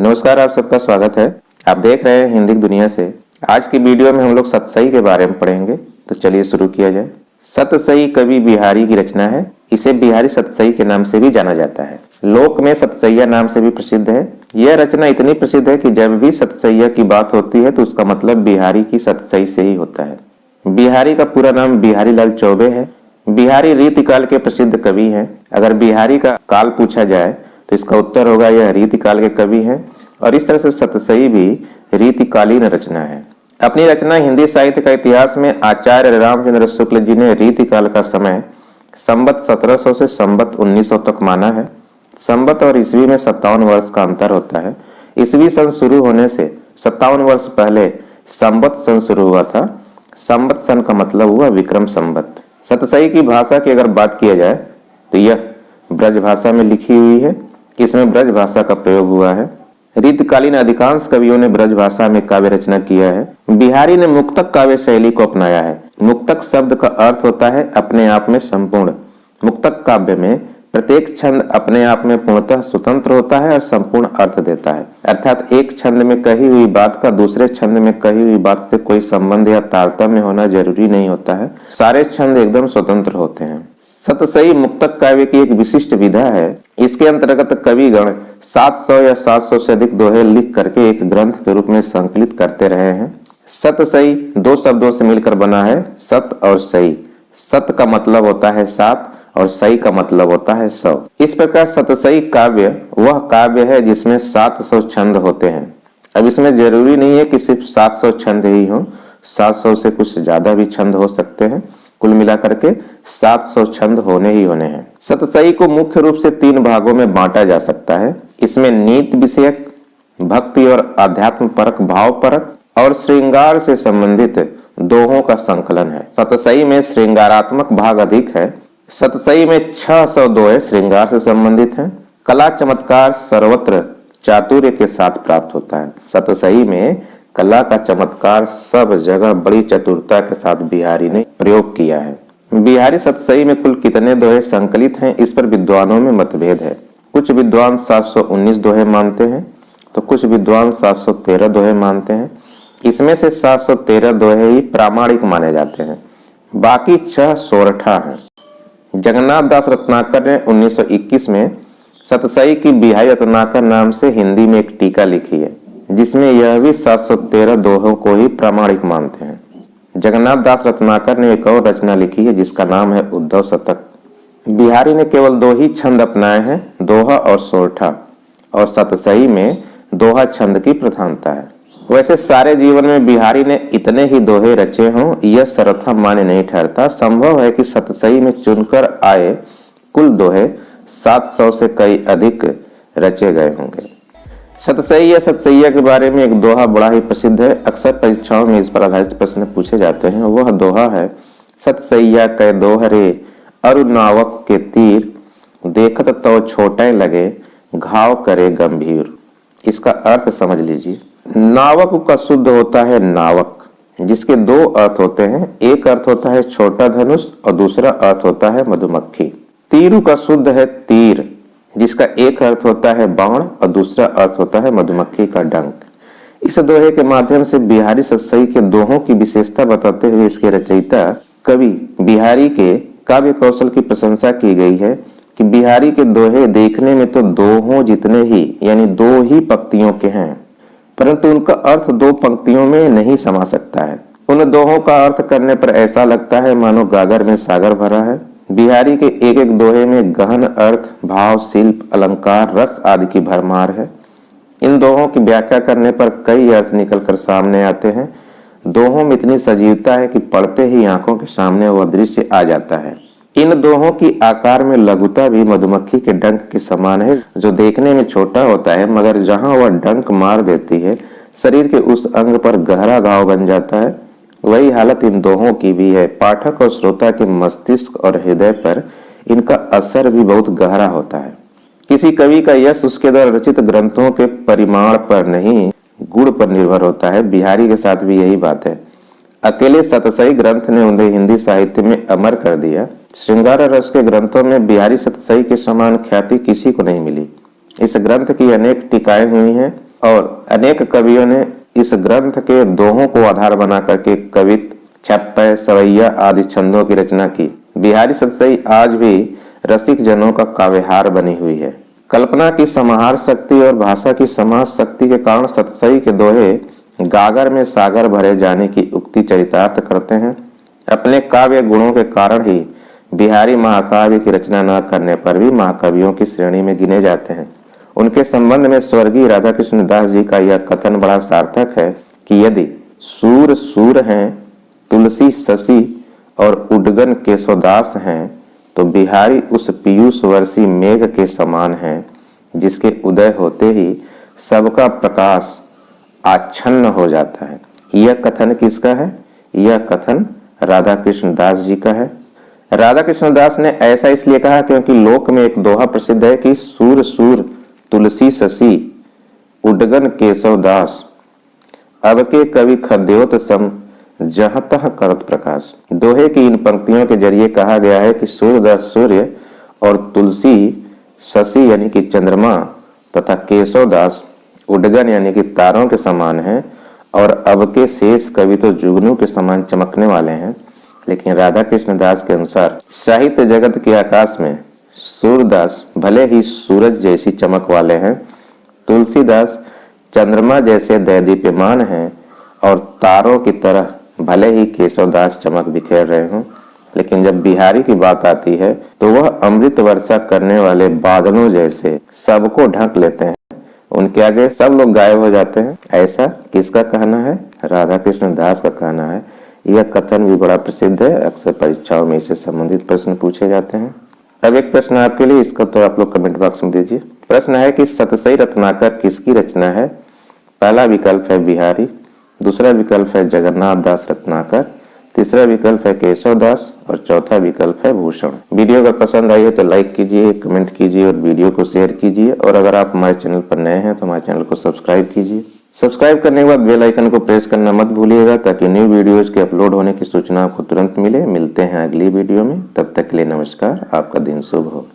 नमस्कार, आप सबका स्वागत है। आप देख रहे हैं हिंदी की दुनिया से। आज की वीडियो में हम लोग सतसई के बारे में पढ़ेंगे, तो चलिए शुरू किया जाए। सतसई कवि बिहारी की रचना है। इसे बिहारी सतसई के नाम से भी जाना जाता है। लोक में सतसैया नाम से भी प्रसिद्ध है। यह रचना इतनी प्रसिद्ध है कि जब भी सतसैया की बात होती है तो उसका मतलब बिहारी की सतसई से ही होता है। बिहारी का पूरा नाम बिहारी लाल चौबे है। बिहारी रीतिकाल के प्रसिद्ध कवि हैं। अगर बिहारी का काल पूछा जाए तो इसका उत्तर होगा यह रीतिकाल के कवि हैं। और इस तरह से सतसई भी रीतिकालीन रचना है। अपनी रचना हिंदी साहित्य का इतिहास में आचार्य रामचंद्र शुक्ल जी ने रीतिकाल का समय संवत 1700 से संवत 1900 तक माना है। संवत और ईस्वी में 57 वर्ष का अंतर होता है। ईस्वी सन शुरू होने से 57 वर्ष पहले संवत सन शुरू हुआ था। संवत सन का मतलब हुआ विक्रम संवत। सतसई की भाषा की अगर बात किया जाए तो यह ब्रज भाषा में लिखी हुई है। इसमें ब्रज भाषा का प्रयोग हुआ है। रीतिकालीन अधिकांश कवियों ने ब्रज भाषा में काव्य रचना किया है। बिहारी ने मुक्तक काव्य शैली को अपनाया है। मुक्तक शब्द का अर्थ होता है अपने आप में संपूर्ण। मुक्तक काव्य में प्रत्येक छंद अपने आप में पूर्णतः स्वतंत्र होता है और संपूर्ण अर्थ देता है। अर्थात एक छंद में कही हुई बात का दूसरे छंद में कही हुई बात से कोई संबंध या तारतम्य होना जरूरी नहीं होता है। सारे छंद एकदम स्वतंत्र होते हैं। सतसई मुक्तक काव्य की एक विशिष्ट विधा है। इसके अंतर्गत कविगण 700 या 700 से अधिक दोहे लिख करके एक ग्रंथ के रूप में संकलित करते रहे हैं। सतसई दो शब्दों से मिलकर बना है, सत और सई। सत का मतलब होता है 7 और सई का मतलब होता है 100। इस प्रकार सतसई काव्य वह काव्य है जिसमें 700 छंद होते हैं। अब इसमें जरूरी नहीं है कि सिर्फ 700 छंद ही हो, 700 से कुछ ज्यादा भी छंद हो सकते हैं। कुल मिलाकर के 700 छंद होने ही होने हैं। सतसई को मुख्य रूप से 3 भागों में बांटा जा सकता है। इसमें नीति विषयक, भक्ति और आध्यात्म परक, भाव परक और श्रृंगार से संबंधित दोहों का संकलन है। सतसई में श्रृंगारात्मक भाग अधिक है। सतसई में 600 दोहे श्रृंगार से संबंधित हैं। कला चमत्कार सर्वत्र चातुर्य के साथ प्राप्त होता है। सतसई में कला का चमत्कार सब जगह बड़ी चतुरता के साथ बिहारी ने प्रयोग किया है। बिहारी सतसई में कुल कितने दोहे संकलित हैं, इस पर विद्वानों में मतभेद है। कुछ विद्वान 719 दोहे मानते हैं तो कुछ विद्वान 713 दोहे मानते हैं। इसमें से 713 दोहे ही प्रामाणिक माने जाते हैं, बाकी 6 सोरठा हैं। जगन्नाथ दास रत्नाकर ने 1921 में सतसई की बिहारी रत्नाकर नाम से हिंदी में एक टीका लिखी है, जिसमें यह भी 713 दोहों को ही प्रामाणिक मानते हैं। जगन्नाथ दास रत्नाकर ने एक और रचना लिखी है जिसका नाम है उद्धव शतक। बिहारी ने केवल 2 ही छंद अपनाए हैं, दोहा और सोरठा, और सतसई में दोहा छंद की प्रधानता है। वैसे सारे जीवन में बिहारी ने इतने ही दोहे रचे हों यह सर्वथा मान्य नहीं ठहरता। संभव है कि सतसई में चुनकर आए कुल दोहे 700 से कई अधिक रचे गए होंगे। सतसई या सतसैया के बारे में एक दोहा बड़ा ही प्रसिद्ध है। अक्सर परीक्षाओं में इस पर आधारित प्रश्न पूछे जाते हैं। वह दोहा है, सतसैया कै दोहरे अरु नावक के तीर, देखत तो छोटे लगे घाव करे गंभीर। इसका अर्थ समझ लीजिए। नावक का शुद्ध होता है नावक, जिसके 2 अर्थ होते हैं। एक अर्थ होता है छोटा धनुष और दूसरा अर्थ होता है मधुमक्खी। तीरु का शुद्ध है तीर, जिसका एक अर्थ होता है बाण और दूसरा अर्थ होता है मधुमक्खी का डंक। इस दोहे के माध्यम से बिहारी सतसई के दोहों की विशेषता बताते हुए इसके रचयिता कवि बिहारी के काव्य कौशल की प्रशंसा की गई है कि बिहारी के दोहे देखने में तो दोहों जितने ही यानी 2 ही पंक्तियों के हैं, परंतु उनका अर्थ 2 पंक्तियों में नहीं समा सकता है। उन दोहों का अर्थ करने पर ऐसा लगता है मानो गागर में सागर भरा है। बिहारी के एक एक दोहे में गहन अर्थ, भाव, शिल्प, अलंकार, रस आदि की भरमार है। इन दोहों की व्याख्या करने पर कई अर्थ निकलकर सामने आते हैं। दोहों में इतनी सजीवता है कि पढ़ते ही आंखों के सामने वह दृश्य आ जाता है। इन दोहों की आकार में लघुता भी मधुमक्खी के डंक के समान है, जो देखने में छोटा होता है मगर जहां वह डंक मार देती है शरीर के उस अंग पर गहरा घाव बन जाता है। वही हालत इन दोहों की भी है। पाठक और श्रोता के मस्तिष्क और हृदय पर इनका असर भी बहुत गहरा होता है। किसी कवि का यश उसके द्वारा रचित ग्रंथों के परिमाण पर नहीं, गुण पर निर्भर होता है। बिहारी के साथ भी यही बात है। अकेले सतसई ग्रंथ ने उन्हें हिंदी साहित्य में अमर कर दिया। श्रृंगार रस के ग्रंथों में बिहारी सतसई के समान ख्याति किसी को नहीं मिली। इस ग्रंथ की अनेक टीकाएं हुई हैं और अनेक कवियों ने इस ग्रंथ के दोहों को आधार बना करके कवित, छप्पय, सवैया आदि छंदों की रचना की। बिहारी सतसई आज भी रसिक जनों का काव्यहार बनी हुई है। कल्पना की समाहार शक्ति और भाषा की समाज शक्ति के कारण सतसई के दोहे गागर में सागर भरे जाने की उक्ति चरितार्थ करते हैं। अपने काव्य गुणों के कारण ही बिहारी महाकाव्य की रचना न करने पर भी महाकवियों की श्रेणी में गिने जाते हैं। उनके संबंध में स्वर्गीय राधा कृष्ण दास जी का यह कथन बड़ा सार्थक है कि यदि सूर सूर हैं, तुलसी शशि और उडगन केशवदास हैं, तो बिहारी उस पीयूष वर्षी मेघ के समान हैं, जिसके उदय होते ही सबका प्रकाश आच्छन्न हो जाता है। यह कथन किसका है? यह कथन राधा कृष्ण दास जी का है। राधा कृष्ण दास ने ऐसा इसलिए कहा क्योंकि लोक में एक दोहा प्रसिद्ध है कि सूर सूर तुलसी शशि उडगन केशव दास, अब के कवि खद्योत सम जहाँ तह करत प्रकाश। दोहे की इन पंक्तियों के जरिए कहा गया है कि सूर्यदास सूर्य और तुलसी शशि यानी कि चंद्रमा तथा केशवदास उडगन यानी कि तारों के समान हैं और अब के शेष कवि तो जुगनू के समान चमकने वाले हैं। लेकिन राधा कृष्ण दास के अनुसार साहित्य जगत के आकाश में सूर्यदास भले ही सूरज जैसी चमक वाले हैं, तुलसीदास चंद्रमा जैसे दैदीप्यमान हैं और तारों की तरह भले ही केशवदास चमक बिखेर रहे हों, लेकिन जब बिहारी की बात आती है तो वह अमृत वर्षा करने वाले बादलों जैसे सबको ढक लेते हैं। उनके आगे सब लोग गायब हो जाते हैं। ऐसा किसका कहना है? राधा कृष्ण दास का कहना है। यह कथन भी बड़ा प्रसिद्ध है। अक्सर परीक्षाओं में इससे संबंधित प्रश्न पूछे जाते हैं। अब एक प्रश्न आपके लिए, इसका तो आप लोग कमेंट बॉक्स में दीजिए। प्रश्न है कि सतसई रत्नाकर किसकी रचना है? पहला विकल्प है बिहारी, दूसरा विकल्प है जगन्नाथ दास रत्नाकर, तीसरा विकल्प है केशव दास और चौथा विकल्प है भूषण। वीडियो अगर पसंद आई है तो लाइक कीजिए, कमेंट कीजिए और वीडियो को शेयर कीजिए। और अगर आप हमारे चैनल पर नए हैं तो हमारे चैनल को सब्सक्राइब कीजिए। सब्सक्राइब करने के बाद बेल आइकन को प्रेस करना मत भूलिएगा ताकि न्यू वीडियोज के अपलोड होने की सूचना आपको तुरंत मिले। मिलते हैं अगली वीडियो में, तब तक के लिए नमस्कार। आपका दिन शुभ हो।